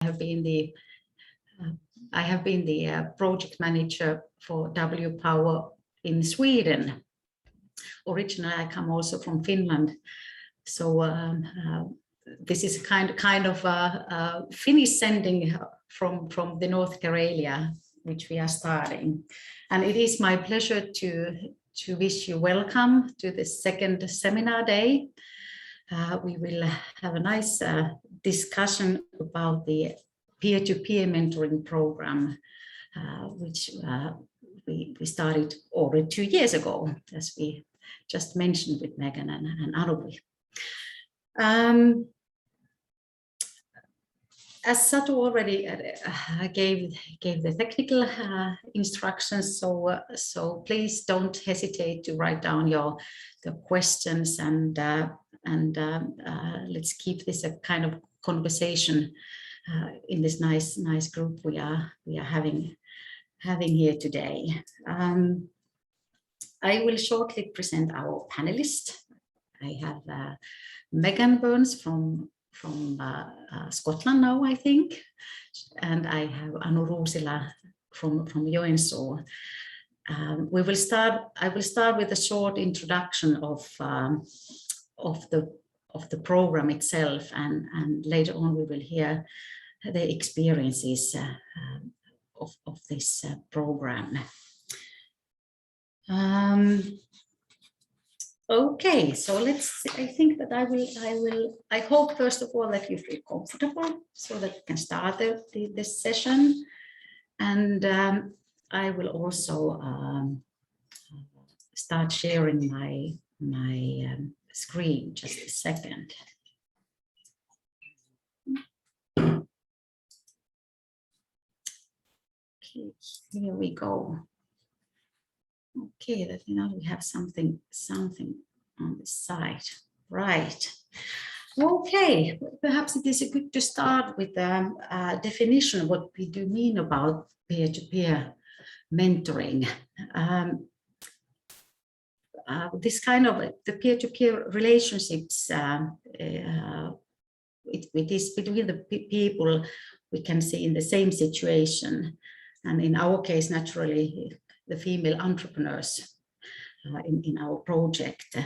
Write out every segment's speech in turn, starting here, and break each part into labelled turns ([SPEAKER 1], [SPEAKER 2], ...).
[SPEAKER 1] have been the project manager for W Power in Sweden. Originally, I come also from Finland, so this is kind of a Finnish sending from the North Karelia, which we are starting, and it is my pleasure to wish you welcome to the second seminar day. We will have a nice discussion about the peer-to-peer mentoring program, which we started already 2 years ago, as we just mentioned with Meghan and Anuvi. As Satu already gave the technical instructions, so please don't hesitate to write down the questions, and let's keep this a kind of conversation in this nice group we are having here today. I will shortly present our panelists. I have Meghan Burns from Scotland now, I think, and I have Ruusila from Joensuu. I will start with a short introduction of the program itself, and later on we will hear the experiences of this program. Okay, so I think that I hope first of all that you feel comfortable so that we can start this session, and I will also start sharing my screen. Just a second. Okay, here we go. Okay, that now we have something on the side, right? Okay, perhaps it is good to start with a definition of what we do mean about peer-to-peer mentoring. This kind of the peer-to-peer relationships, it is between the people we can see in the same situation, and in our case, naturally, the female entrepreneurs in our project.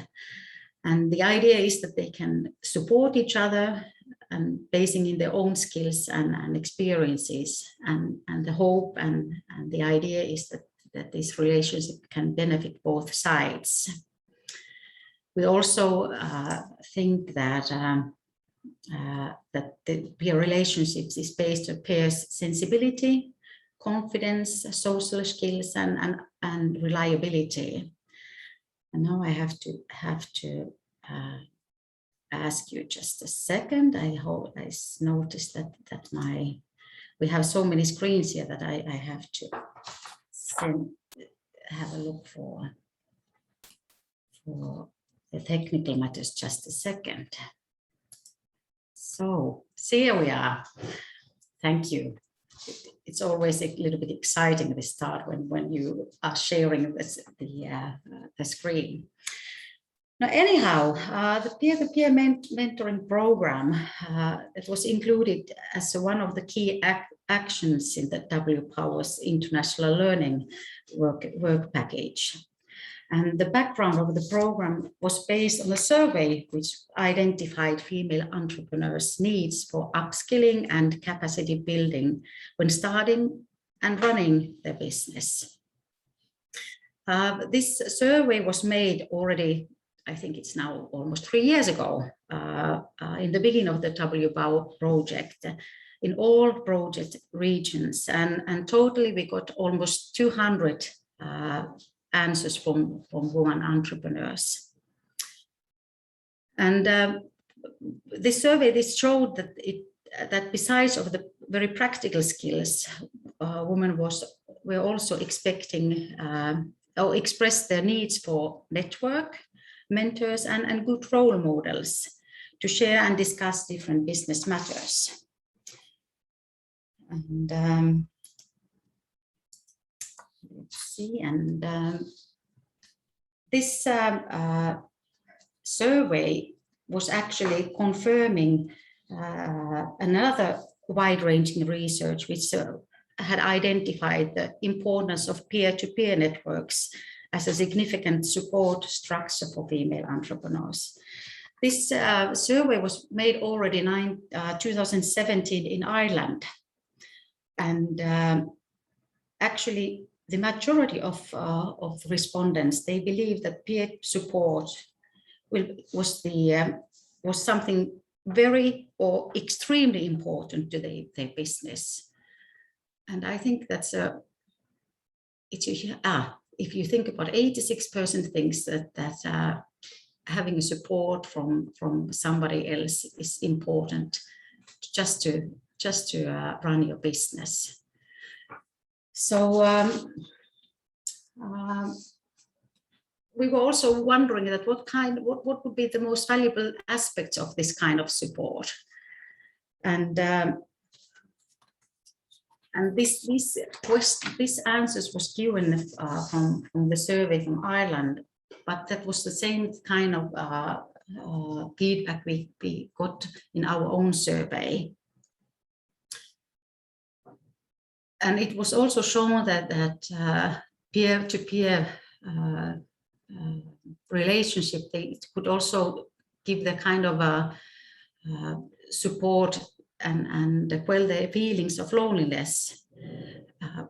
[SPEAKER 1] And the idea is that they can support each other and basing in their own skills and experiences, and the hope and the idea is that this relationship can benefit both sides. We also think that the peer relationships is based on peers' sensibility, confidence, social skills, and reliability. And now I have to ask you just a second. I hope I noticed that we have so many screens here that I have to have a look for the technical matters. Just a second. So here we are. Thank you. It's always a little bit exciting at the start when you are sharing the screen. Now, anyhow, the peer-to-peer mentoring program, it was included as one of the key actions in the W Power's international learning work package. And the background of the program was based on a survey which identified female entrepreneurs' needs for upskilling and capacity building when starting and running their business. This survey was made already, I think it's now almost 3 years ago, in the beginning of the W Power project, in all project regions, and totally we got almost 200 answers from women entrepreneurs. And this survey showed that besides of the very practical skills, women were also expecting or expressed their needs for network, mentors, and good role models to share and discuss different business matters. And let's see, and this survey was actually confirming another wide-ranging research which had identified the importance of peer-to-peer networks as a significant support structure for female entrepreneurs. This survey was made already in 2017 in Ireland, and actually the majority of respondents, they believe that peer support was something very or extremely important to their business. And I think that's if you think about 86% thinks that having a support from somebody else is important just to run your business. So we were also wondering that what would be the most valuable aspects of this kind of support, and this answers was given from the survey from Ireland, but that was the same kind of feedback we got in our own survey. And it was also shown that peer-to-peer relationship, they could also give the kind of support and quell their feelings of loneliness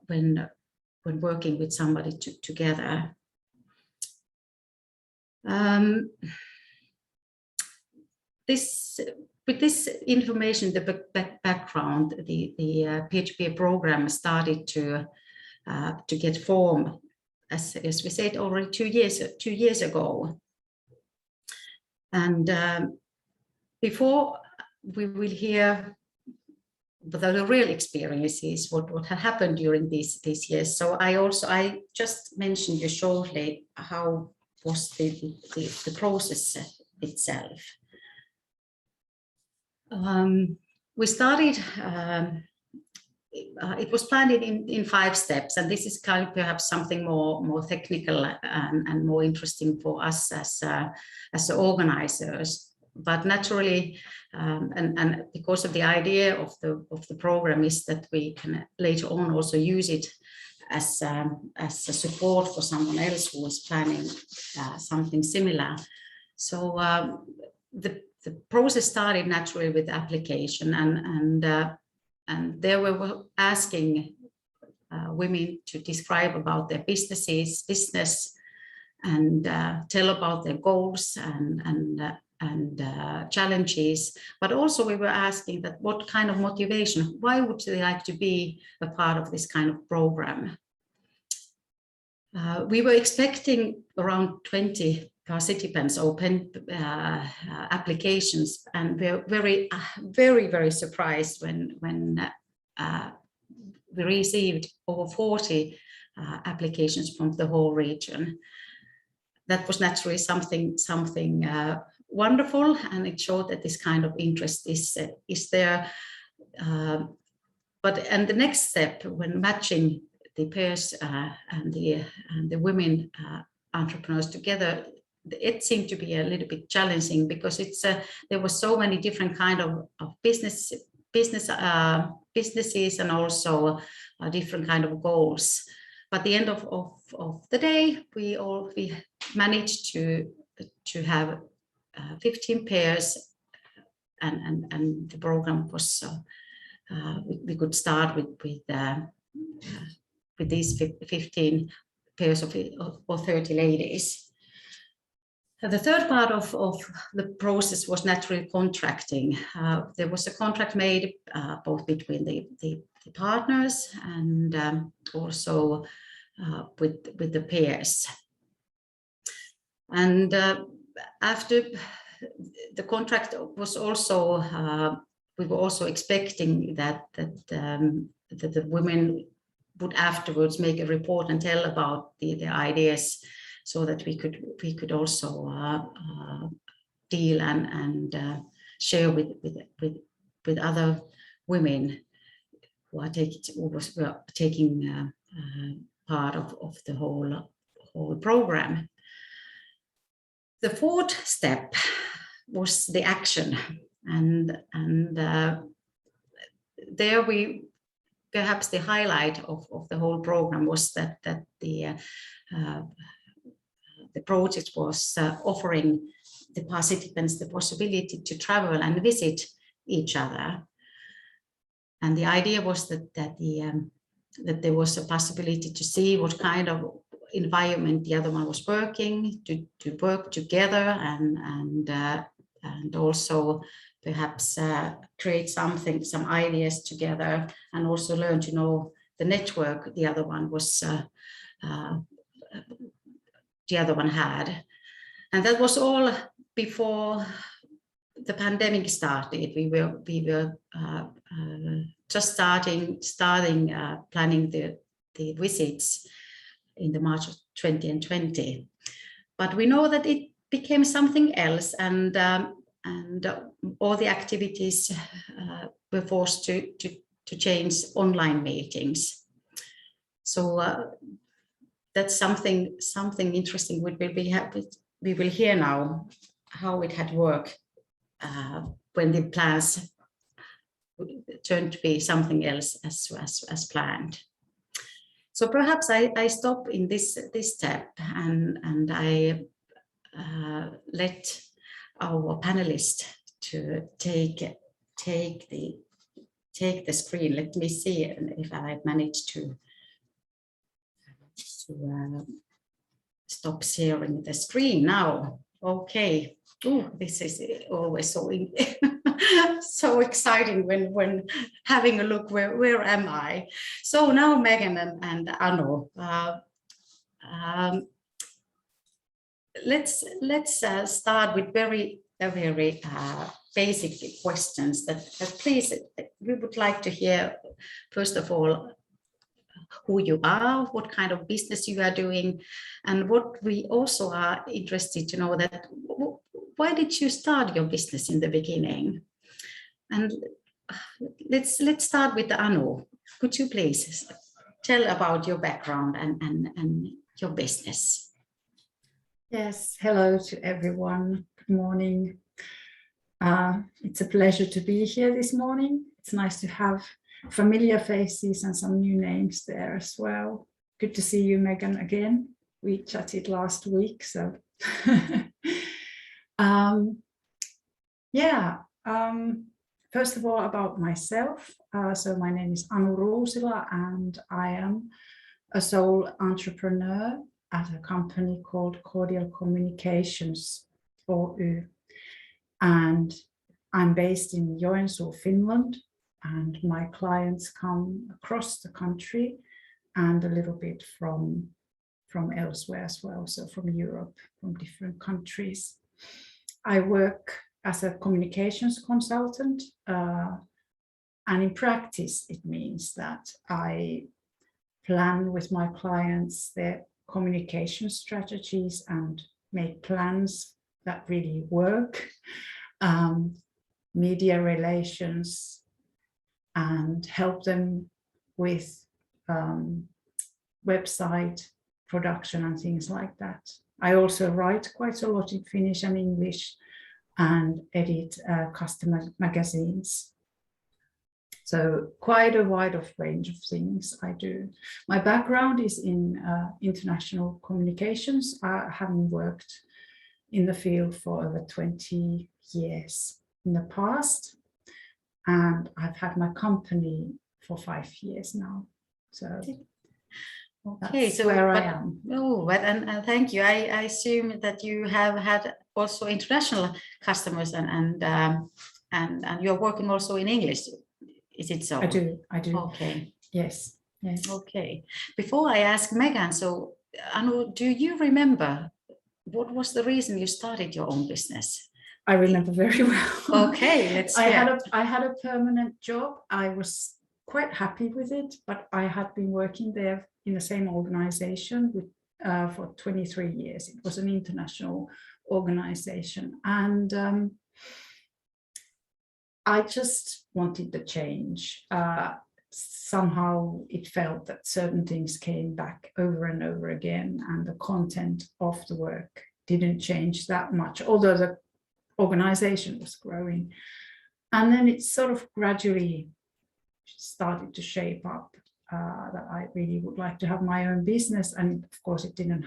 [SPEAKER 1] when working with somebody together. With this information, the background, the P2P program started to get form, as we said already 2 years ago. And before we will hear the real experiences, what had happened during these years. So I just mentioned you shortly how was the process itself. We started, it was planned in 5 steps, and this is kind of perhaps something more technical and more interesting for us as organizers. But naturally, and because of the idea of the program is that we can later on also use it as a support for someone else who is planning something similar. So the process started naturally with the application, and there we were asking women to describe about their business, and tell about their goals and challenges. But also we were asking that what kind of motivation, why would they like to be a part of this kind of program? We were expecting around 20 participants open applications, and we're very surprised when we received over 40 applications from the whole region. That was naturally something wonderful, and it showed that this kind of interest is there. And the next step, when matching the pairs and the women entrepreneurs together, it seemed to be a little bit challenging, because there were so many different kind of businesses and also different kind of goals. But at the end of the day, we managed to have 15 pairs, and the program was we could start with these 15 pairs or 30 ladies. The third part of the process was naturally contracting. There was a contract made both between the partners and also with the pairs. And after the contract was also, we were also expecting that the women would afterwards make a report and tell about the ideas, so that we could also deal and share with other women who were taking part of the whole program. The fourth step was the action, and there we perhaps the highlight of the whole program was that the project was offering the participants the possibility to travel and visit each other. And the idea was that there was a possibility to see what kind of environment the other one was working, to work together and also perhaps create some ideas together, and also learn to know the network the other one had. And that was all before the pandemic started. We were just starting planning the visits in the March of 2020, but we know that it became something else, and all the activities were forced to change online meetings. So that's something interesting. We will hear now how it had worked when the plans turned to be something else as planned. So perhaps I stop in this step and I let our panelists to take the screen. Let me see if I manage to stop sharing the screen now. Okay. Oh, this is always so exciting when having a look where am I. So now Meghan and Anu, let's start with very basic questions that please, we would like to hear first of all who you are, what kind of business you are doing, and what we also are interested to know that why did you start your business in the beginning? And let's start with Anu. Could you please tell about your background and your business?
[SPEAKER 2] Yes, hello to everyone. Good morning. It's a pleasure to be here this morning. It's nice to have familiar faces and some new names there as well. Good to see you, Meghan, again. We chatted last week, so first of all, about myself. So my name is Anu Ruusila, and I am a sole entrepreneur at a company called Cordial Communications Oy. And I'm based in Joensuu, Finland, and my clients come across the country and a little bit from elsewhere as well, so from Europe, from different countries. I work as a communications consultant, and in practice it means that I plan with my clients their communication strategies and make plans that really work, media relations, and help them with website production and things like that. I also write quite a lot in Finnish and English and edit customer magazines. So quite a wide range of things I do. My background is in international communications, having worked in the field for over 20 years in the past. And I've had my company for 5 years now. So okay, that's where I am.
[SPEAKER 1] Oh, and thank you. I assume that you have had also international customers and you're working also in English. Is it so?
[SPEAKER 2] I do.
[SPEAKER 1] Okay.
[SPEAKER 2] Yes.
[SPEAKER 1] Okay. Before I ask Meghan, so Anu, do you remember what was the reason you started your own business?
[SPEAKER 2] I remember very well.
[SPEAKER 1] Okay, let's hear.
[SPEAKER 2] I had a permanent job. I was quite happy with it, but I had been working there in the same organization for 23 years. It was an international organization, and I just wanted the change. Somehow it felt that certain things came back over and over again, and the content of the work didn't change that much, although the organization was growing. And then it sort of gradually started to shape up that I really would like to have my own business. And of course, it didn't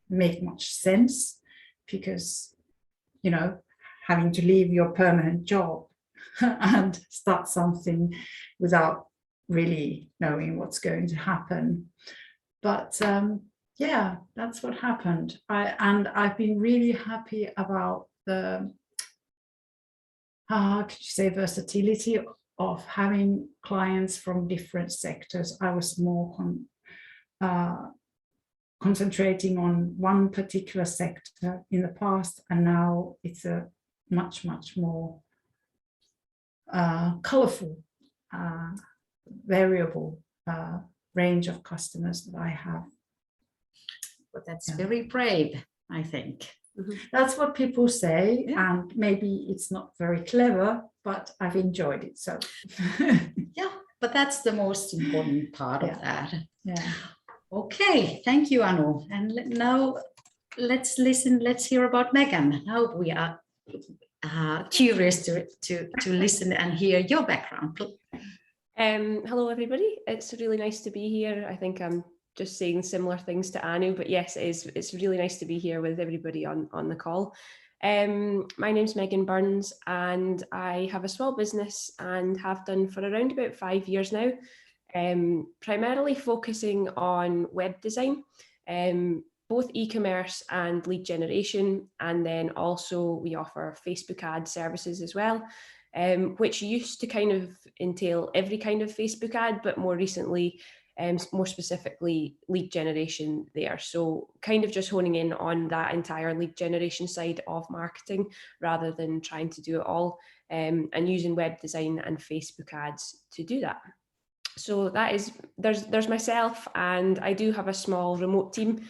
[SPEAKER 2] make much sense because, you know, having to leave your permanent job and start something without really knowing what's going to happen. But yeah, that's what happened. I've been really happy about the, how could you say, versatility of having clients from different sectors. I was more concentrating on one particular sector in the past, and now it's a much more colorful, variable range of customers that I have.
[SPEAKER 1] But that's very brave, I think.
[SPEAKER 2] That's what people say, and maybe it's not very clever, but I've enjoyed it. So
[SPEAKER 1] yeah, but that's the most important part of that.
[SPEAKER 2] Yeah.
[SPEAKER 1] Okay, thank you, Anu. And now let's hear about Meghan. Now we are curious to listen and hear your background.
[SPEAKER 3] Hello, everybody. It's really nice to be here. I think I'm just saying similar things to Anu, but yes, it's really nice to be here with everybody on the call. My name's Meghan Burns, and I have a small business and have done for around about 5 years now, primarily focusing on web design, both e-commerce and lead generation, and then also we offer Facebook ad services as well, which used to kind of entail every kind of Facebook ad, but more recently, more specifically lead generation there. So kind of just honing in on that entire lead generation side of marketing rather than trying to do it all, and using web design and Facebook ads to do that. So that is, there's myself, and I do have a small remote team,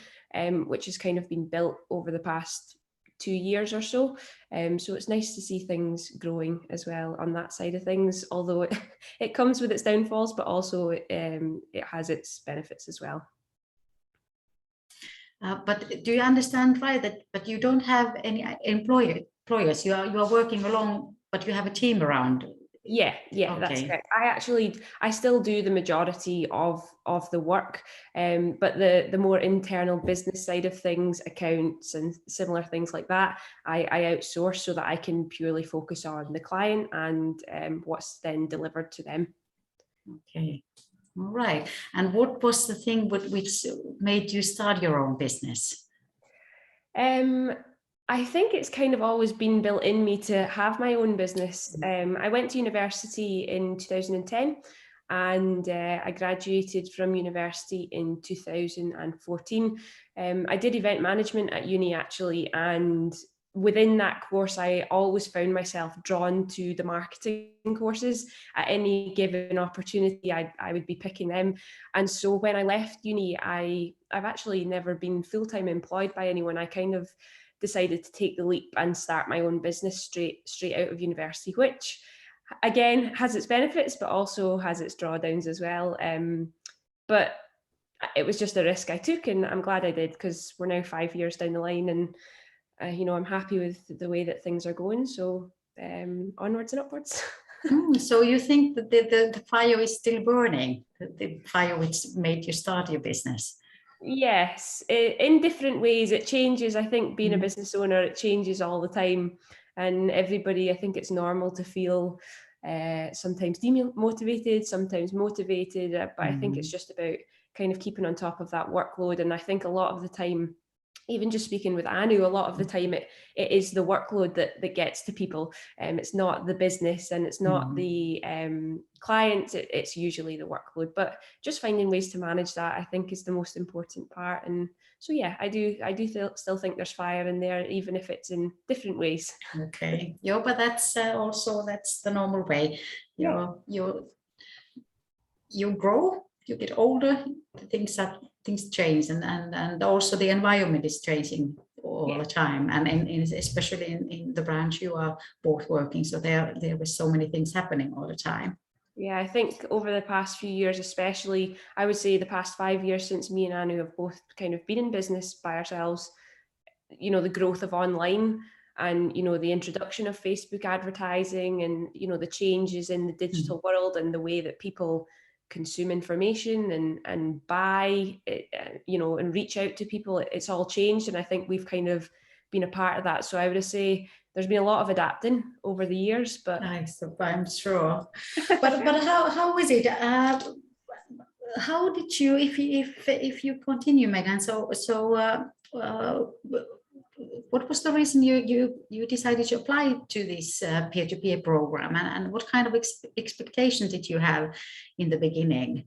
[SPEAKER 3] which has kind of been built over the past 2 years or so. So it's nice to see things growing as well on that side of things, although it comes with its downfalls, but also it has its benefits as well.
[SPEAKER 1] But do you understand, right, but you don't have any employers? You are working alone, but you have a team around.
[SPEAKER 3] Yeah,
[SPEAKER 1] Okay.
[SPEAKER 3] That's correct. I still do the majority of the work, but the more internal business side of things, accounts and similar things like that, I outsource so that I can purely focus on the client and what's then delivered to them.
[SPEAKER 1] Okay, all right. And what was the thing which made you start your own business?
[SPEAKER 3] I think it's kind of always been built in me to have my own business. I went to university in 2010 and I graduated from university in 2014. I did event management at uni actually, and within that course, I always found myself drawn to the marketing courses. At any given opportunity, I would be picking them. And so when I left uni, I've actually never been full-time employed by anyone. I kind of decided to take the leap and start my own business straight out of university, which again has its benefits, but also has its drawdowns as well. But it was just a risk I took, and I'm glad I did, because we're now 5 years down the line, and I'm happy with the way that things are going. So onwards and upwards.
[SPEAKER 1] So you think that the fire is still burning, the fire which made you start your business?
[SPEAKER 3] Yes, in different ways. It changes. I think being a business owner, it changes all the time. And everybody, I think it's normal to feel sometimes demotivated, sometimes motivated. But I think it's just about kind of keeping on top of that workload. And I think a lot of the time, even just speaking with Anu, a lot of the time it is the workload that gets to people. It's not the business, and it's not the clients. It's usually the workload. But just finding ways to manage that, I think, is the most important part. And so, yeah, I do still think there's fire in there, even if it's in different ways.
[SPEAKER 1] Okay, yeah, but that's also the normal way. You grow, you get older, things change, and also the environment is changing all the time, and especially in the branch you are both working, so there were so many things happening all the time.
[SPEAKER 3] Yeah, I think over the past few years, especially, I would say the past 5 years since me and Anu have both kind of been in business by ourselves, the growth of online and, you know, the introduction of Facebook advertising and, you know, the changes in the digital world and the way that people consume information and buy, you know, and reach out to people, it's all changed. And I think we've kind of been a part of that. So I would say there's been a lot of adapting over the years, but
[SPEAKER 1] I'm sure. but how is it? How did you, if you continue, Meghan? What was the reason you decided to apply to this peer-to-peer program, and what kind of expectation did you have in the beginning?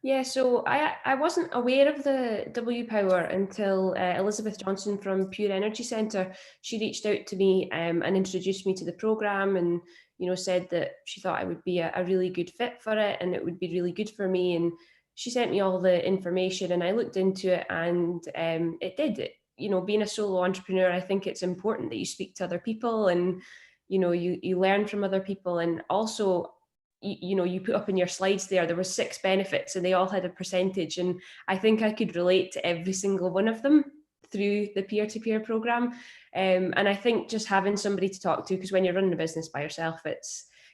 [SPEAKER 3] Yeah, so I wasn't aware of the W Power until Elizabeth Johnson from Pure Energy Centre. She reached out to me and introduced me to the programme, and, you know, said that she thought I would be a really good fit for it and it would be really good for me. And she sent me all the information and I looked into it, and it did. You know, being a solo entrepreneur, I think it's important that you speak to other people and, you know, you learn from other people. And also, you know, you put up in your slides there were 6 benefits and they all had a percentage, and I think I could relate to every single one of them through the peer-to-peer program. And I think just having somebody to talk to, because when you're running a business by yourself,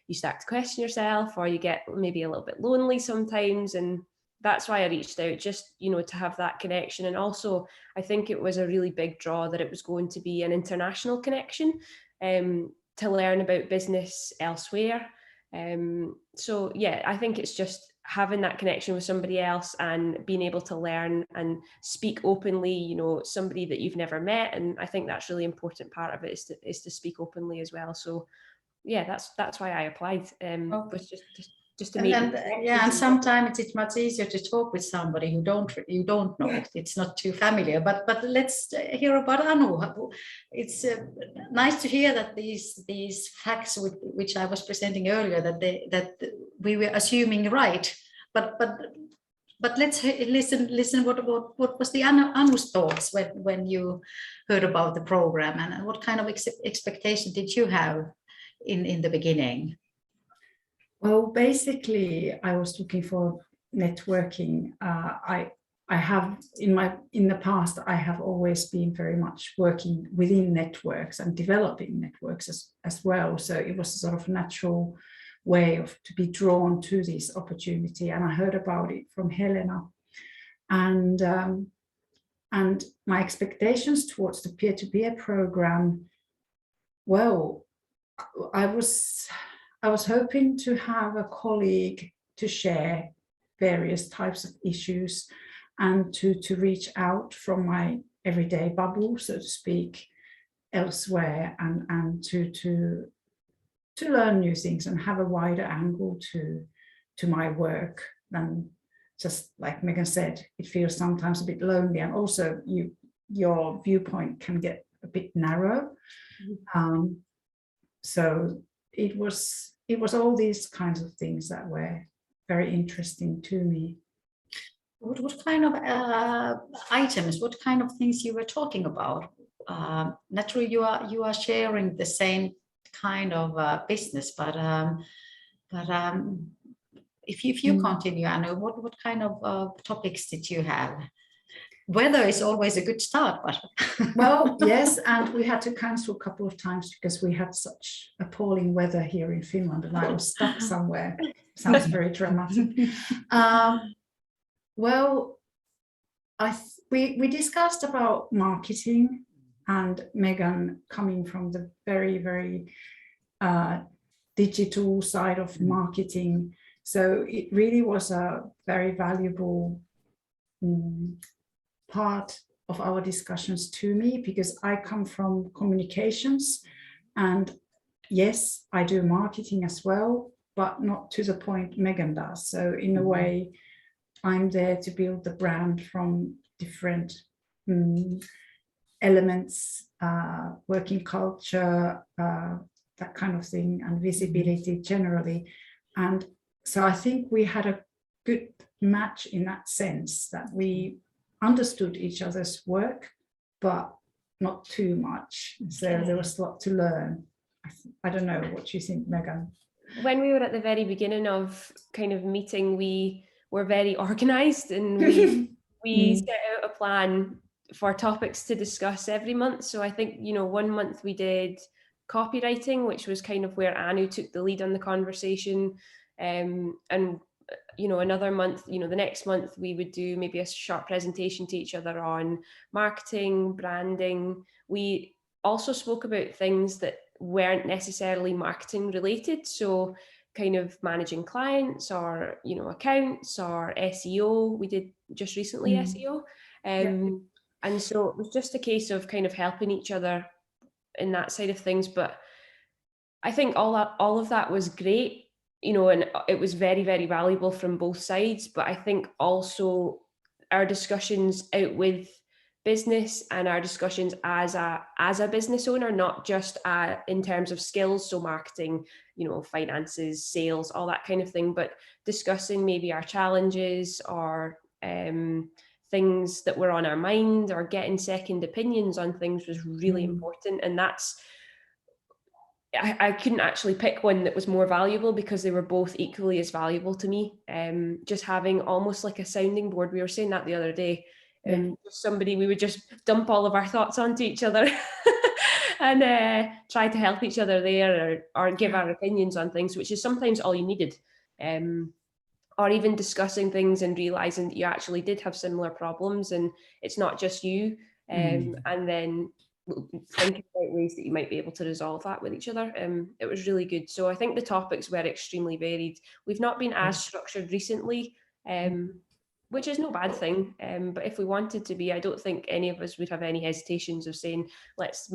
[SPEAKER 3] you start to question yourself, or you get maybe a little bit lonely sometimes. And that's why I reached out, just, you know, to have that connection. And also I think it was a really big draw that it was going to be an international connection, to learn about business elsewhere. So yeah, I think it's just having that connection with somebody else and being able to learn and speak openly, you know, somebody that you've never met. And I think that's really important part of it, is to speak openly as well. So yeah, that's why I applied. Was just to make.
[SPEAKER 1] And sometimes it's much easier to talk with somebody who you don't know. It's not too familiar. But let's hear about Anu. It's nice to hear that these facts which I was presenting earlier, that we were assuming right. But let's listen. What was the Anu's thoughts when you heard about the program, and what kind of expectation did you have in the beginning?
[SPEAKER 2] Well, basically, I was looking for networking. I have in the past, I have always been very much working within networks and developing networks as well. So it was a sort of natural way to be drawn to this opportunity. And I heard about it from Helena, and my expectations towards the peer-to-peer program. Well, I was hoping to have a colleague to share various types of issues and to reach out from my everyday bubble, so to speak, elsewhere, and to learn new things and have a wider angle to my work than just, like Meghan said, it feels sometimes a bit lonely, and also your viewpoint can get a bit narrow. So it was all these kinds of things that were very interesting to me.
[SPEAKER 1] What kind of items, what kind of things you were talking about? Naturally, you are sharing the same kind of business, but if you continue, Anu, what kind of topics did you have? Weather is always a good start, but
[SPEAKER 2] well, yes, and we had to cancel a couple of times because we had such appalling weather here in Finland, and I was stuck somewhere. Sounds very dramatic. Well, we discussed about marketing, and Meghan coming from the very, very digital side of marketing. So it really was a very valuable part of our discussions to me, because I come from communications, and yes, I do marketing as well, but not to the point Meghan does. So in a way, I'm there to build the brand from different elements, working culture, that kind of thing, and visibility generally. And so I think we had a good match in that sense, that we understood each other's work, but not too much. So there was a lot to learn. I don't know what you think, Meghan.
[SPEAKER 3] When we were at the very beginning of kind of meeting, we were very organized, and we set out a plan for topics to discuss every month. So I think, you know, one month we did copywriting, which was kind of where Anu took the lead on the conversation. And, you know, another month, you know, the next month we would do maybe a short presentation to each other on marketing, branding. We also spoke about things that weren't necessarily marketing related. So kind of managing clients or, you know, accounts or SEO. We did just recently SEO. And so it was just a case of kind of helping each other in that side of things. But I think all of that was great, you know, and it was very, very valuable from both sides. But I think also our discussions out with business and our discussions as a business owner, not just in terms of skills, so marketing, you know, finances, sales, all that kind of thing, but discussing maybe our challenges or things that were on our mind or getting second opinions on things was really important. And that's, I couldn't actually pick one that was more valuable because they were both equally as valuable to me. Just having almost like a sounding board. We were saying that the other day. Somebody, we would just dump all of our thoughts onto each other and try to help each other there or give our opinions on things, which is sometimes all you needed. Or even discussing things and realizing that you actually did have similar problems and it's not just you. And then thinking about ways that you might be able to resolve that with each other. It was really good. So I think the topics were extremely varied. We've not been as structured recently, which is no bad thing. But if we wanted to be, I don't think any of us would have any hesitations of saying, next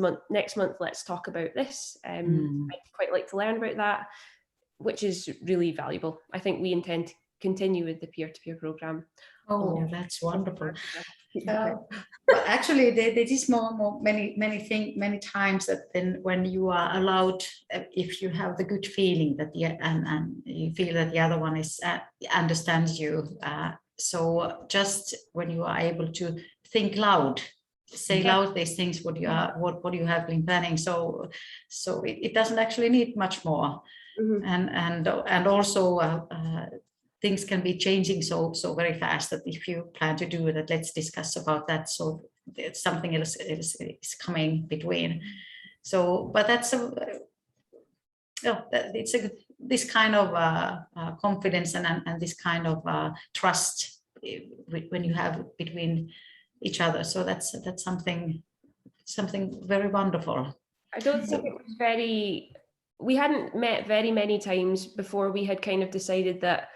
[SPEAKER 3] month, let's talk about this. I'd quite like to learn about that, which is really valuable. I think we intend to continue with the peer-to-peer program.
[SPEAKER 1] Oh, that's wonderful. But actually, there is many times that then when you are allowed, if you have the good feeling that and you feel that the other one is understands you. So just when you are able to think loud, say loud these things what you have been planning. So it doesn't actually need much more. And also things can be changing so very fast that if you plan to do that, let's discuss about that. So something else is coming between. So, but that's this kind of confidence and this kind of trust when you have between each other. So that's something very wonderful.
[SPEAKER 3] I don't think it was we hadn't met very many times before we had kind of decided that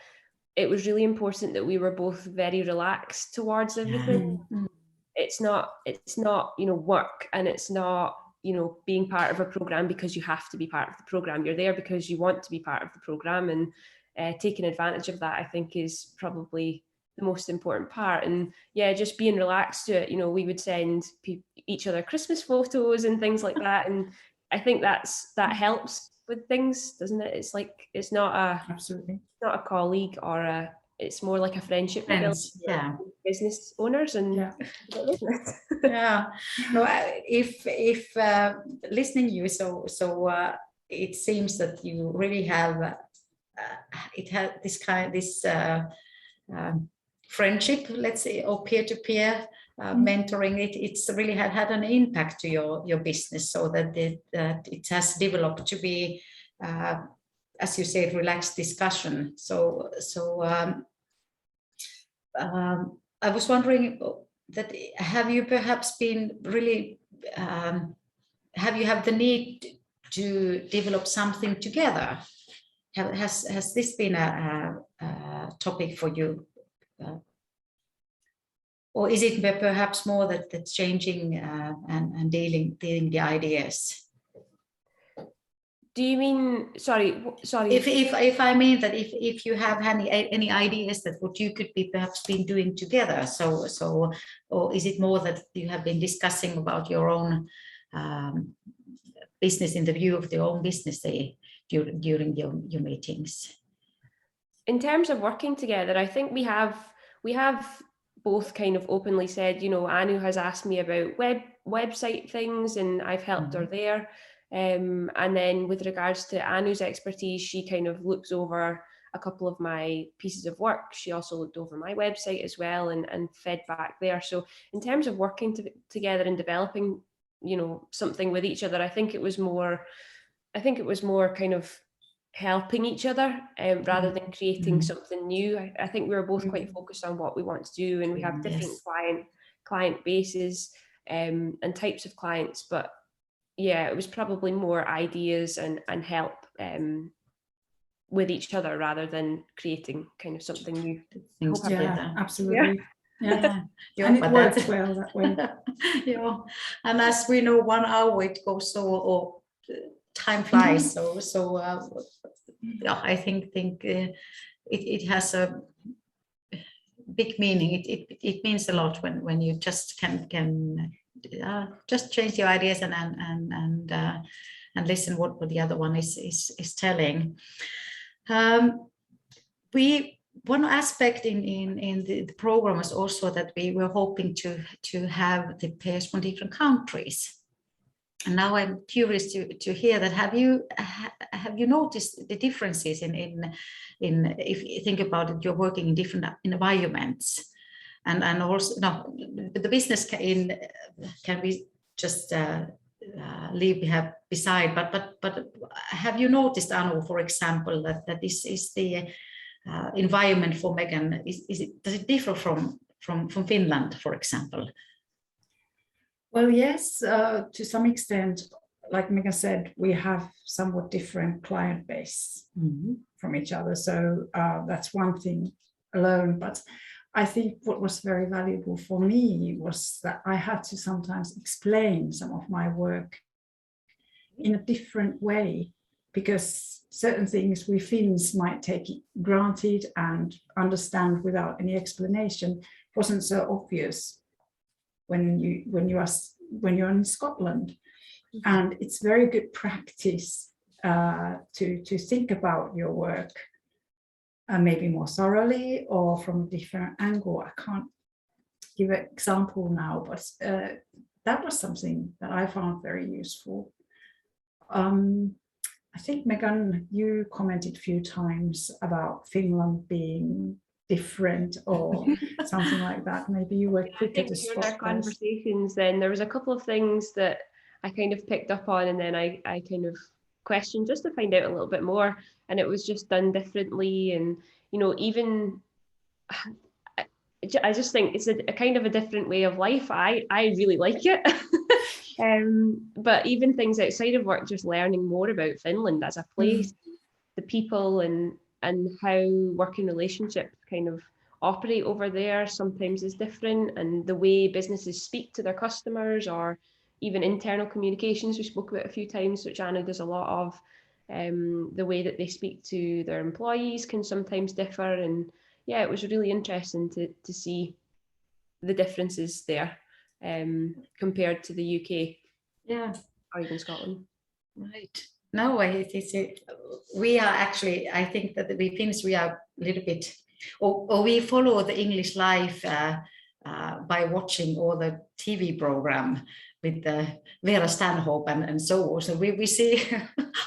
[SPEAKER 3] it was really important that we were both very relaxed towards everything. It's not, you know, work, and it's not, you know, being part of a program because you have to be part of the program. You're there because you want to be part of the program, and taking advantage of that, I think, is probably the most important part. And yeah, just being relaxed to it. You know, we would send each other Christmas photos and things like that, and I think that helps with things, doesn't it? It's like, it's not
[SPEAKER 2] absolutely
[SPEAKER 3] not a colleague or it's more like a friendship.
[SPEAKER 1] Friends,
[SPEAKER 3] business owners and
[SPEAKER 1] No, if listening you, so it seems that you really have it had this friendship, let's say, or peer-to-peer mentoring. It's really had an impact to your business, so that it has developed to be, as you said, relaxed discussion. So I was wondering that have you perhaps been really have you had the need to develop something together? Has this been a topic for you? Or is it perhaps more that's changing and dealing the ideas?
[SPEAKER 3] Do you mean, sorry?
[SPEAKER 1] If I mean that if you have any ideas that what you could be perhaps been doing together, so or is it more that you have been discussing about your own business in the view of your own business during your meetings?
[SPEAKER 3] In terms of working together, I think we have both kind of openly said, you know, Anu has asked me about website things and I've helped her there. And then with regards to Anu's expertise, she kind of looks over a couple of my pieces of work. She also looked over my website as well and fed back there. So in terms of working together and developing, you know, something with each other, I think it was more kind of helping each other rather than creating something new. I think we were both quite focused on what we want to do, and we have different client bases and types of clients, but yeah, it was probably more ideas and help with each other rather than creating kind of something new.
[SPEAKER 2] Absolutely.
[SPEAKER 1] Yeah.
[SPEAKER 2] And it worked well that way.
[SPEAKER 1] Yeah, and as we know, 1 hour it goes so, or time flies. So yeah, I think it has a big meaning. It means a lot when you just can just change your ideas and listen what the other one is telling. One aspect in the program was also that we were hoping to have the pairs from different countries. And now I'm curious to hear that. Have you noticed the differences in if you think about it, you're working in different environments, and also no, the business can be just leave beside. But have you noticed, Anu, for example, that this is the environment for Meghan? Does it differ from Finland, for example?
[SPEAKER 2] Well, yes, to some extent, like Meghan said, we have somewhat different client base from each other. So that's one thing alone. But I think what was very valuable for me was that I had to sometimes explain some of my work in a different way, because certain things we Finns might take it granted and understand without any explanation wasn't so obvious when you're in Scotland. And it's very good practice to think about your work maybe more thoroughly or from a different angle. I can't give an example now, but that was something that I found very useful. I think, Meghan, you commented a few times about Finland being different or something like that. Maybe you were quicker to spot
[SPEAKER 3] our conversations. Then there was a couple of things that I kind of picked up on, and then I kind of questioned just to find out a little bit more, and it was just done differently. And you know, even I just think it's a kind of a different way of life. I really like it. But even things outside of work, just learning more about Finland as a place, the people and how working relationships kind of operate over there sometimes is different, and the way businesses speak to their customers, or even internal communications we spoke about a few times, which Anna does a lot of. The way that they speak to their employees can sometimes differ, and yeah, it was really interesting to see the differences there compared to the UK, or even Scotland.
[SPEAKER 1] Right. No, we are actually, I think that we Finns, we are a little bit, or we follow the English life by watching all the TV program with Vera Stanhope and so on. So we see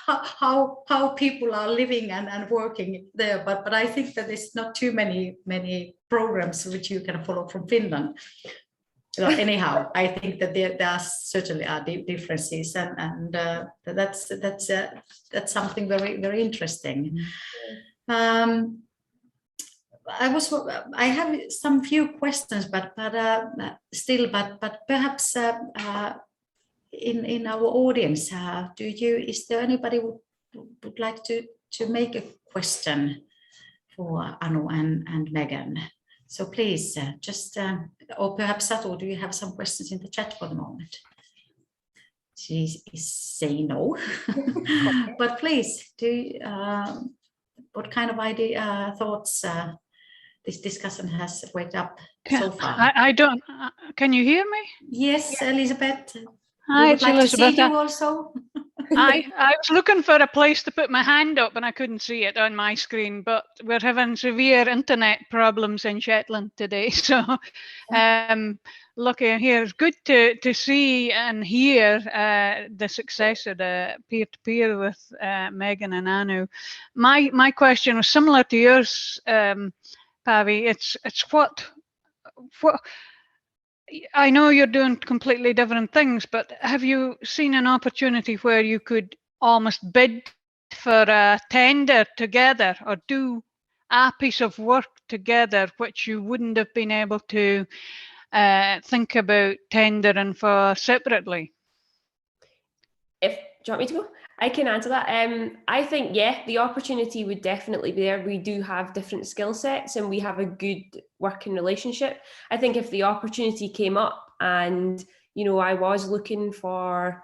[SPEAKER 1] how people are living and working there. But I think that there's not too many programs which you can follow from Finland. Anyhow, I think that there certainly are differences, and that's something very, very interesting. I have some few questions, but perhaps in our audience, is there anybody who would like to make a question for Anu and Meghan? So please, or perhaps Satu, do you have some questions in the chat for the moment? She is saying no, but please, what kind of idea, thoughts this discussion has waked up so far?
[SPEAKER 4] I don't. Can you hear me?
[SPEAKER 1] Yes, Elizabeth.
[SPEAKER 4] Hi, it's
[SPEAKER 1] like
[SPEAKER 4] Elizabeth.
[SPEAKER 1] to see you also.
[SPEAKER 4] I was looking for a place to put my hand up and I couldn't see it on my screen, but we're having severe internet problems in Shetland today. So lucky here. It's good to see and hear the success of the peer-to-peer with Meghan and Anu. My question was similar to yours, Päivi. It's what I know you're doing completely different things, but have you seen an opportunity where you could almost bid for a tender together or do a piece of work together, which you wouldn't have been able to think about tendering for separately?
[SPEAKER 3] Do you want me to go? I can answer that. I think, yeah, the opportunity would definitely be there. We do have different skill sets and we have a good working relationship. I think if the opportunity came up and, you know, I was looking to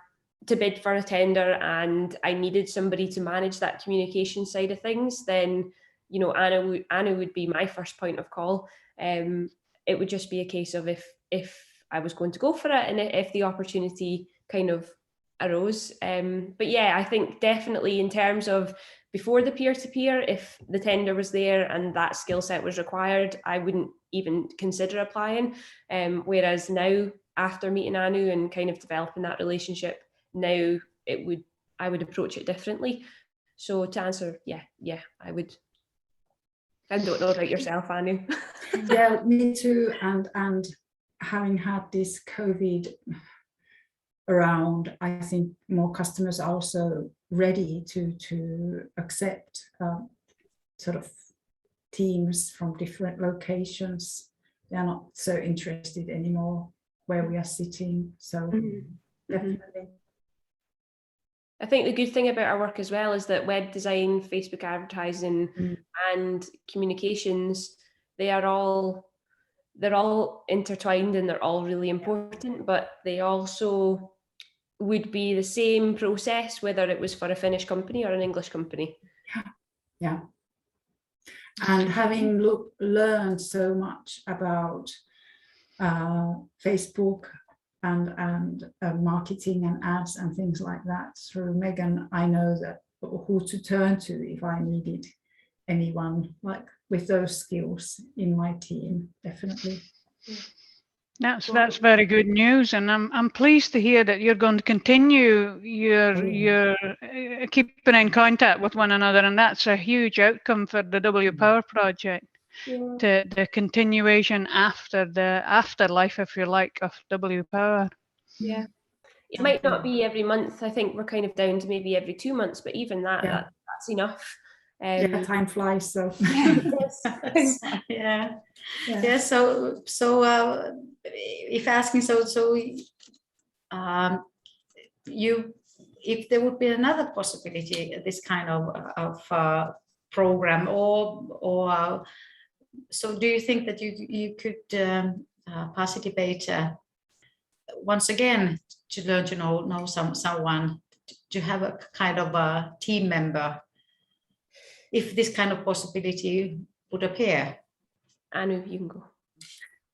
[SPEAKER 3] bid for a tender and I needed somebody to manage that communication side of things, then, you know, Anna would be my first point of call. It would just be a case of if I was going to go for it and if the opportunity kind of arose. But yeah, I think definitely in terms of before the peer-to-peer, if the tender was there and that skill set was required, I wouldn't even consider applying. Whereas now, after meeting Anu and kind of developing that relationship, now I would approach it differently. So to answer, yeah, I would. I don't know about yourself, Anu.
[SPEAKER 2] Yeah, me too. And having had this COVID around, I think more customers are also ready to accept sort of teams from different locations. They are not so interested anymore where we are sitting. So definitely.
[SPEAKER 3] I think the good thing about our work as well is that web design, Facebook advertising, and communications, they're all intertwined and they're all really important, but they also would be the same process whether it was for a Finnish company or an English company.
[SPEAKER 2] Yeah. And having learned so much about Facebook and marketing and ads and things like that through Meghan, I know that who to turn to if I needed anyone like with those skills in my team, definitely.
[SPEAKER 4] That's very good news, and I'm pleased to hear that you're going to continue your keeping in contact with one another, and that's a huge outcome for the W Power project. To the continuation after the afterlife, if you like, of W Power.
[SPEAKER 3] Yeah, it might not be every month. I think we're kind of down to maybe every 2 months, but even that's enough.
[SPEAKER 2] Yeah, time flies. So
[SPEAKER 1] yeah. So if asking, if there would be another possibility, this kind of program, or so, do you think that you could participate once again to learn to know someone, to have a kind of a team member, if this kind of possibility would appear?
[SPEAKER 3] Anu, you can go.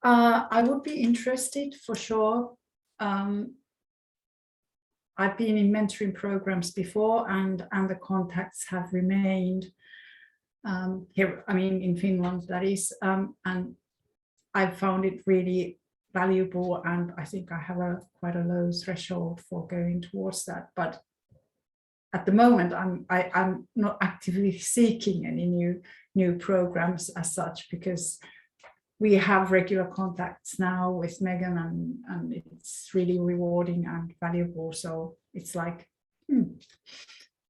[SPEAKER 2] I would be interested for sure. I've been in mentoring programs before, and the contacts have remained here. I mean, in Finland, that is, and I've found it really valuable, and I think I have quite a low threshold for going towards that. But at the moment, I'm not actively seeking any new programs as such, because we have regular contacts now with Meghan, and it's really rewarding and valuable. So it's like,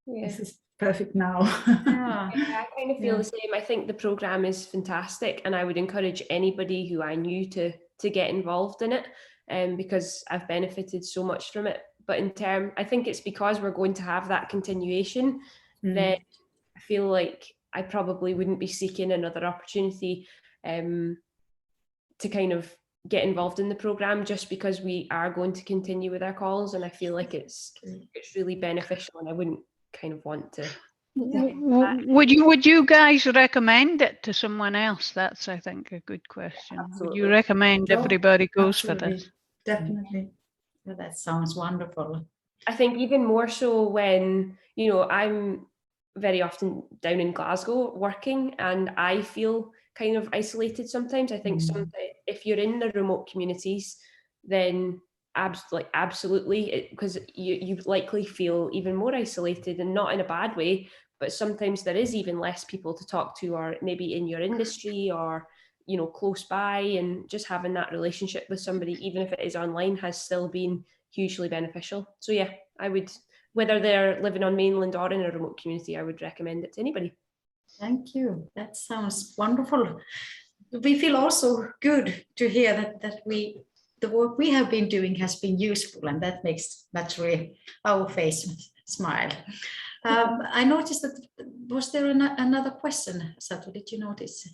[SPEAKER 2] this is perfect now.
[SPEAKER 3] Yeah, I kind of feel the same. I think the program is fantastic, and I would encourage anybody who I knew to get involved in it, because I've benefited so much from it. But I think it's because we're going to have that continuation that I feel like I probably wouldn't be seeking another opportunity to kind of get involved in the program, just because we are going to continue with our calls, and I feel like it's really beneficial, and I wouldn't kind of want to.
[SPEAKER 4] Would you guys recommend it to someone else? That's, I think, a good question. Absolutely. Would you recommend everybody goes for this?
[SPEAKER 2] Definitely.
[SPEAKER 1] That sounds wonderful.
[SPEAKER 3] I think even more so when, you know, I'm very often down in Glasgow working and I feel kind of isolated sometimes. I think sometimes if you're in the remote communities, then absolutely, because you likely feel even more isolated, and not in a bad way, but sometimes there is even less people to talk to, or maybe in your industry or, you know, close by, and just having that relationship with somebody, even if it is online, has still been hugely beneficial. So yeah, I would, whether they're living on mainland or in a remote community, I would recommend it to anybody.
[SPEAKER 1] Thank you. That sounds wonderful. We feel also good to hear that the work we have been doing has been useful, and that makes naturally our face smile. I noticed that, was there another question, Satu? Did you notice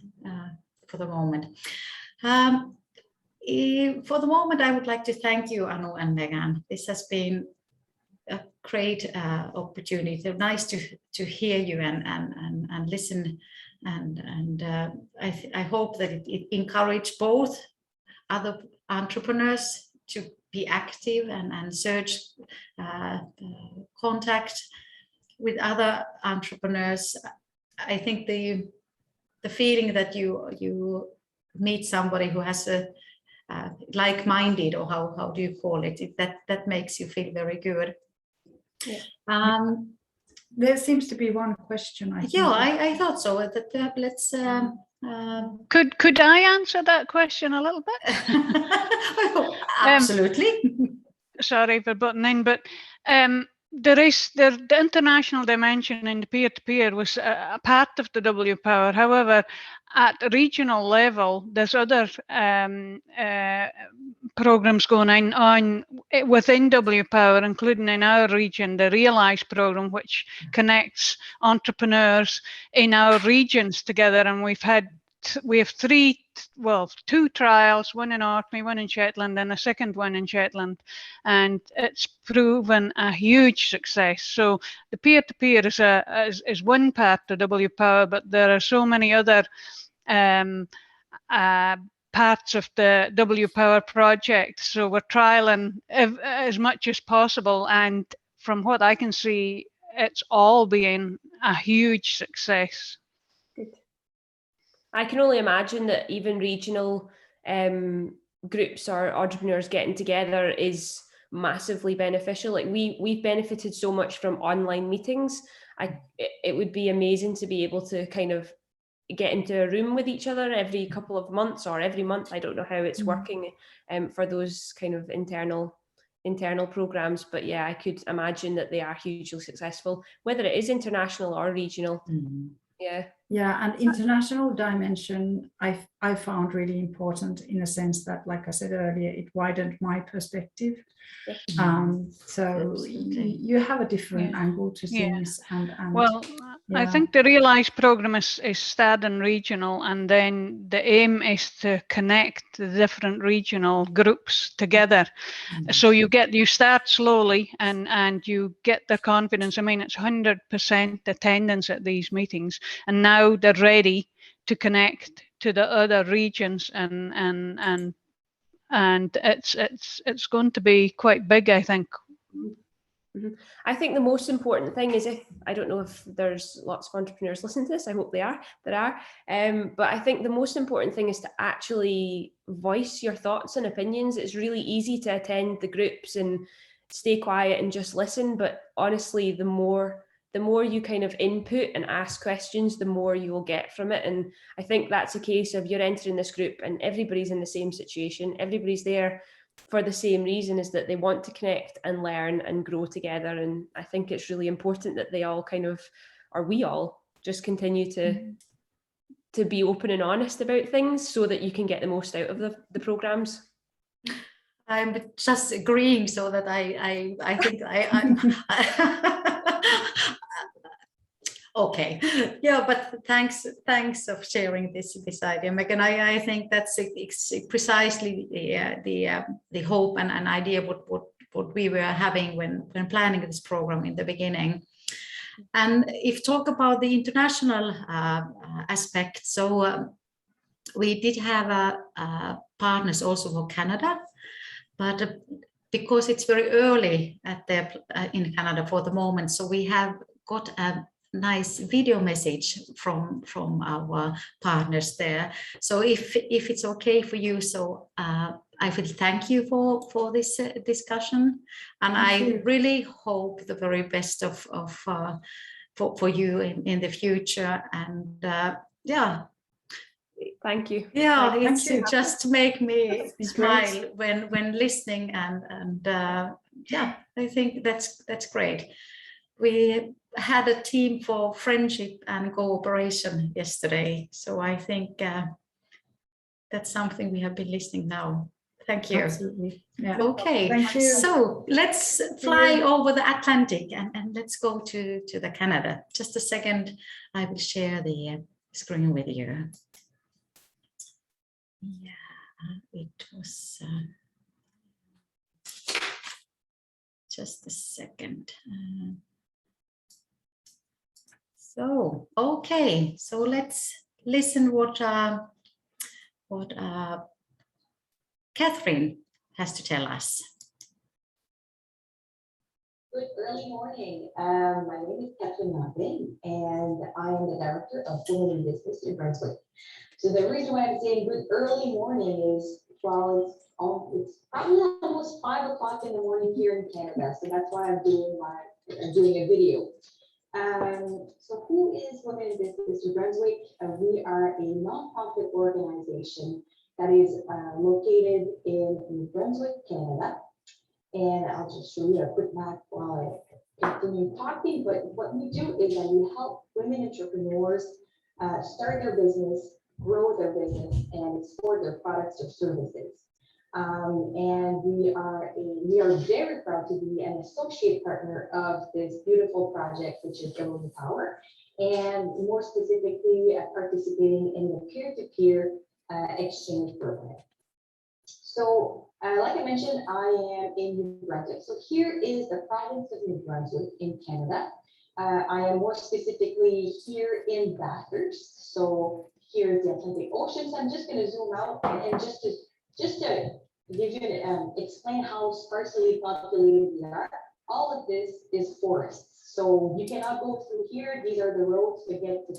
[SPEAKER 1] for the moment? For the moment, I would like to thank you, Anu and Meghan. This has been a great opportunity. Nice to hear you and listen, and I hope that it encourages both other entrepreneurs to be active and search contact with other entrepreneurs. I think the feeling that you meet somebody who has a like-minded, or how do you call it, that makes you feel very good.
[SPEAKER 3] Yeah.
[SPEAKER 2] There seems to be one question.
[SPEAKER 1] I thought so. That let's.
[SPEAKER 4] Could I answer that question a little bit?
[SPEAKER 1] Absolutely.
[SPEAKER 4] Sorry for butting in, but there is the international dimension in the peer-to-peer was a part of the W Power. However, at regional level, there's other programs going on within W Power, including in our region, the Realise program, which connects entrepreneurs in our regions together. And we have two trials, one in Orkney, one in Shetland, and a second one in Shetland, and it's proven a huge success. So the peer-to-peer is one part of W Power, but there are so many other parts of the W Power project. So we're trialing as much as possible, and from what I can see, it's all been a huge success.
[SPEAKER 3] Good. I can only imagine that even regional groups or entrepreneurs getting together is massively beneficial. Like we've benefited so much from online meetings. It would be amazing to be able to kind of get into a room with each other every couple of months or every month. I don't know how it's working for those kind of internal programs, but yeah, I could imagine that they are hugely successful, whether it is international or regional.
[SPEAKER 2] Yeah, and international dimension I found really important, in a sense that, like I said earlier, it widened my perspective. So you have a different angle to things. And
[SPEAKER 4] well, I think the Realise program is starting regional, and then the aim is to connect the different regional groups together. So you start slowly and you get the confidence. I mean, it's 100% attendance at these meetings, and now they're ready to connect to the other regions, and it's going to be quite big, I think.
[SPEAKER 3] I think the most important thing is, I don't know if there's lots of entrepreneurs listening to this, I hope there are, but I think the most important thing is to actually voice your thoughts and opinions. It's really easy to attend the groups and stay quiet and just listen, but honestly, the more you kind of input and ask questions, the more you will get from it. And I think that's a case of you're entering this group and everybody's in the same situation. Everybody's there for the same reason, is that they want to connect and learn and grow together. And I think it's really important that they all kind of, or we all just continue to be open and honest about things, so that you can get the most out of the programs.
[SPEAKER 1] I'm just agreeing, so that I think okay, yeah, but thanks of sharing this idea, Meghan. I think that's precisely the hope and idea what we were having when planning this program in the beginning. And if talk about the international aspect, so we did have partners also for Canada, but because it's very early in Canada for the moment, so we have got a nice video message from our partners there. So if it's okay for you, so I will thank you for this discussion, and I really hope the very best for you in the future. And yeah.
[SPEAKER 3] Thank you.
[SPEAKER 1] Yeah,
[SPEAKER 2] Thank you.
[SPEAKER 1] just make me smile
[SPEAKER 2] great.
[SPEAKER 1] when listening, and yeah, I think that's great. We had a team for friendship and cooperation yesterday, so I think that's something we have been listening now. Thank you.
[SPEAKER 2] Absolutely. Yeah.
[SPEAKER 1] Okay,
[SPEAKER 2] Thank you.
[SPEAKER 1] so let's fly over the Atlantic and let's go to the Canada. Just a second, I will share the screen with you. Yeah, it was just a second. So, okay, so let's listen what Catherine has to tell us.
[SPEAKER 5] Good early morning. My name is Catherine Nave, and I am the Director of Women in Business in Brunswick. So the reason why I'm saying good early morning is, well, it's probably almost 5 o'clock in the morning here in Canada. So that's why I'm doing a video. So who is Women in Business in Brunswick? We are a nonprofit organization that is located in New Brunswick, Canada. And I'll just show you a quick map while I continue talking. But what we do is that we help women entrepreneurs start their business, grow their business, and export their products or services. And we are very proud to be an associate partner of this beautiful project, which is Women Power, and more specifically participating in the peer-to-peer exchange program. So, like I mentioned, I am in New Brunswick. So here is the province of New Brunswick in Canada. I am more specifically here in Bathurst. So here is the Atlantic Ocean. So I'm just going to zoom out and just to give you explain how sparsely populated we are. All of this is forests. So you cannot go through here. These are the roads to get to.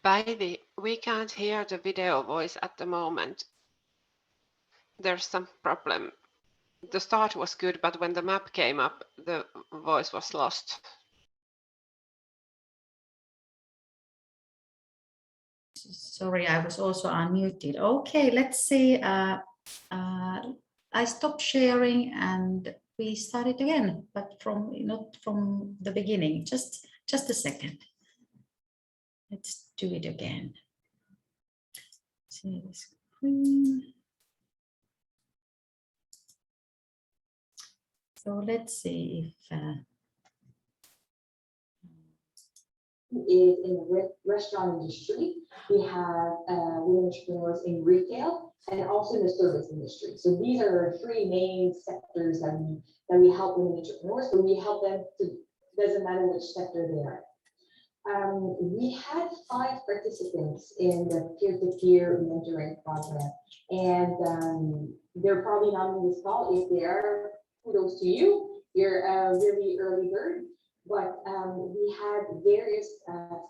[SPEAKER 6] Päivi, we can't hear the video voice at the moment. There's some problem. The start was good, but when the map came up, the voice was lost.
[SPEAKER 1] Sorry, I was also unmuted. Okay, let's see. I stopped sharing and we started again, but not from the beginning. Just a second. Let's do it again. See the screen. So let's see if
[SPEAKER 5] is in the restaurant industry. We have women entrepreneurs in retail and also in the service industry. So these are our 3 main sectors that we help women entrepreneurs, but we help them doesn't matter which sector they are. We had 5 participants in the peer-to-peer mentoring program, and they're probably not on this call. If they are, kudos to you. You're a really early bird. But we had various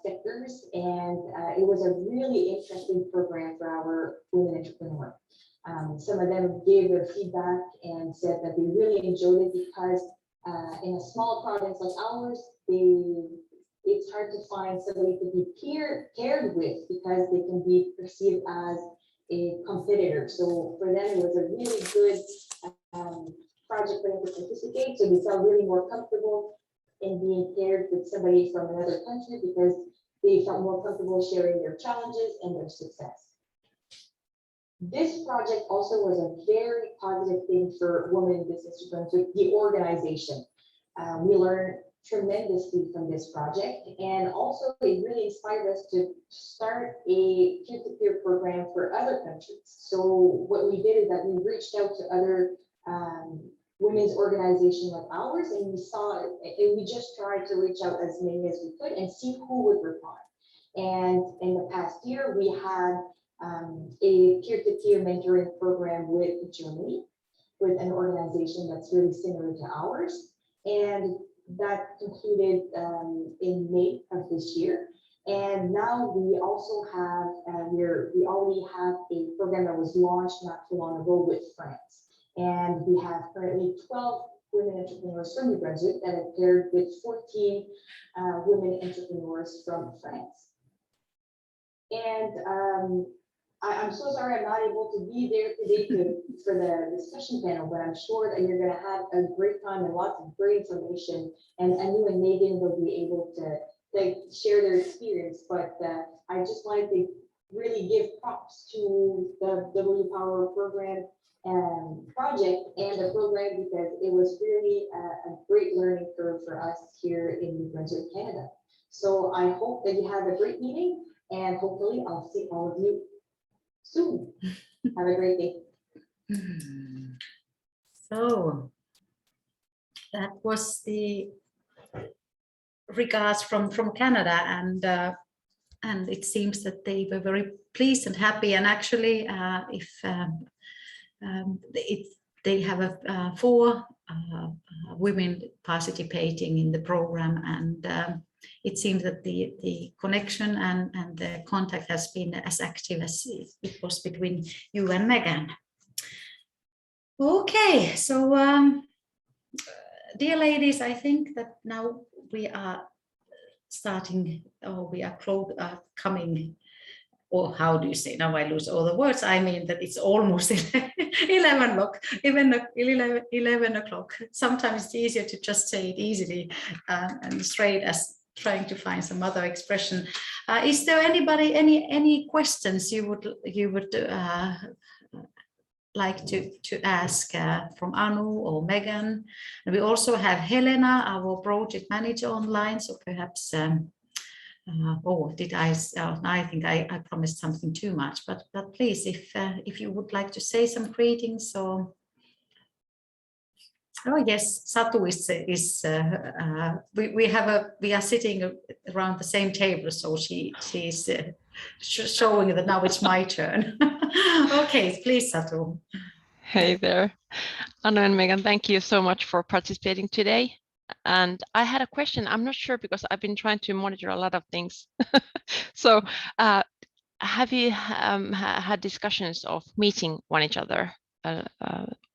[SPEAKER 5] sectors, and it was a really interesting program for our women entrepreneurs. Some of them gave their feedback and said that they really enjoyed it because in a small province like ours, it's hard to find somebody to be paired with because they can be perceived as a competitor. So for them, it was a really good project for them to participate. So they felt really more comfortable in being paired with somebody from another country because they felt more comfortable sharing their challenges and their success. This project also was a very positive thing for Women in Business to Brunswick, the organization. We learned tremendously from this project, and also it really inspired us to start a peer-to-peer program for other countries. So what we did is that we reached out to other women's organizations like ours, and we just tried to reach out as many as we could and see who would reply. And in the past year, we had a peer-to-peer mentoring program with Germany, with an organization that's really similar to ours. And that concluded in May of this year. And now we also have, we already have a program that was launched not too long ago with France. And we have currently 12 women entrepreneurs from New Brunswick that have paired with 14 women entrepreneurs from France. And I'm so sorry I'm not able to be there today for the discussion panel, but I'm sure that you're going to have a great time and lots of great information. And Anu and Megan will be able to share their experience. But I just wanted to really give props to the W Power program project and the program, because it was really a great learning curve for us here in New Brunswick, Canada. So I hope that you have a great meeting, and hopefully I'll see all of you soon. Have a great day.
[SPEAKER 1] So that was the regards from Canada, and it seems that they were very pleased and happy. And actually, they have 4 women participating in the program, and it seems that the connection and the contact has been as active as it was between you and Meghan. Okay, so dear ladies, I think that now we are starting, or we are coming, or how do you say, now I lose all the words. I mean that it's almost 11 o'clock. Sometimes it's easier to just say it easily and straight as trying to find some other expression. Is there anybody, any questions you would like to ask from Anu or Meghan? And we also have Helena, our project manager, online. So perhaps, I think I promised something too much, but please, if you would like to say some greetings or. Oh yes, Satu we are sitting around the same table, so she's showing that now it's my turn. Okay, please, Satu.
[SPEAKER 7] Hey there, Anu and Meghan, thank you so much for participating today. And I had a question. I'm not sure, because I've been trying to monitor a lot of things. So have you had discussions of meeting each other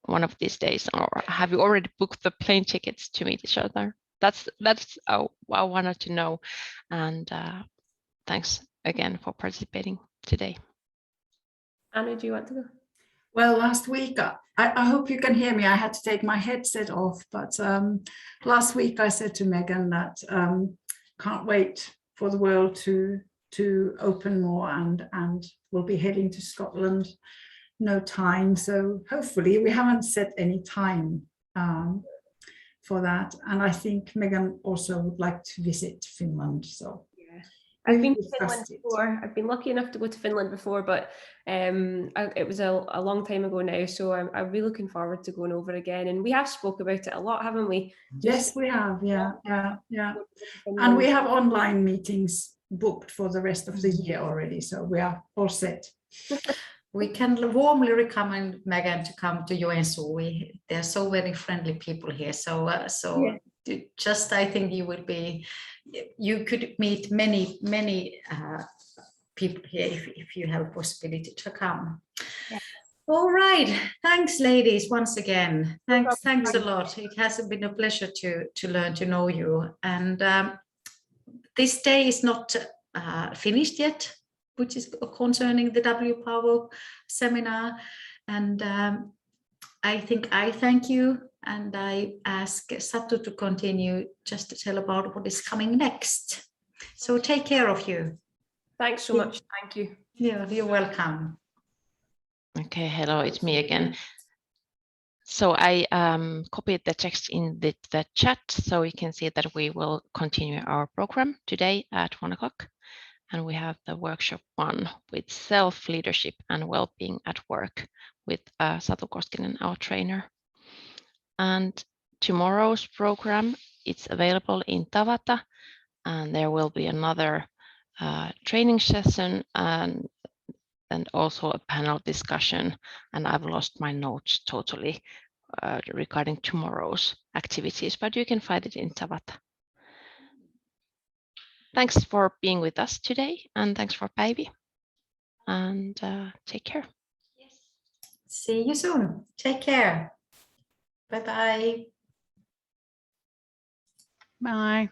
[SPEAKER 7] one of these days, or have you already booked the plane tickets to meet each other? That's I wanted to know. And thanks again for participating today.
[SPEAKER 3] Anu, do you want to go?
[SPEAKER 2] Well, last week, I hope you can hear me. I had to take my headset off, but last week I said to Meghan that can't wait for the world to open more, and we'll be heading to Scotland no time. So hopefully, we haven't set any time for that. And I think Meghan also would like to visit Finland. So
[SPEAKER 3] yeah, I've been to Finland before. I've been lucky enough to go to Finland before, but it was a long time ago now. So I'm really looking forward to going over again. And we have spoke about it a lot, haven't we?
[SPEAKER 2] Yes, we have. Yeah. And we have online meetings booked for the rest of the year already. So we are all set.
[SPEAKER 1] We can warmly recommend Meghan to come to Joensuu. There are so many friendly people here. So yeah. Just I think you could meet many people here if you have a possibility to come. Yeah. All right. Thanks, ladies, once again. Thanks a lot. It has been a pleasure to learn to know you. And this day is not finished yet. which is concerning the W Power seminar. And I think I thank you, and I ask Satu to continue just to tell about what is coming next. So take care of you.
[SPEAKER 3] Thanks so much. Thank you.
[SPEAKER 1] Yeah, you're welcome.
[SPEAKER 7] Okay, hello, it's me again. So I copied the text in the chat, so we can see that we will continue our program today at 1 o'clock. And we have the workshop 1 with self-leadership and well-being at work with Satu Koskinen, our trainer. And tomorrow's program, it's available in Tavata, and there will be another training session and also a panel discussion. And I've lost my notes totally regarding tomorrow's activities, but you can find it in Tavata. Thanks for being with us today, and thanks for Päivi, and take care.
[SPEAKER 1] See you soon. Take care. Bye-bye.
[SPEAKER 4] Bye.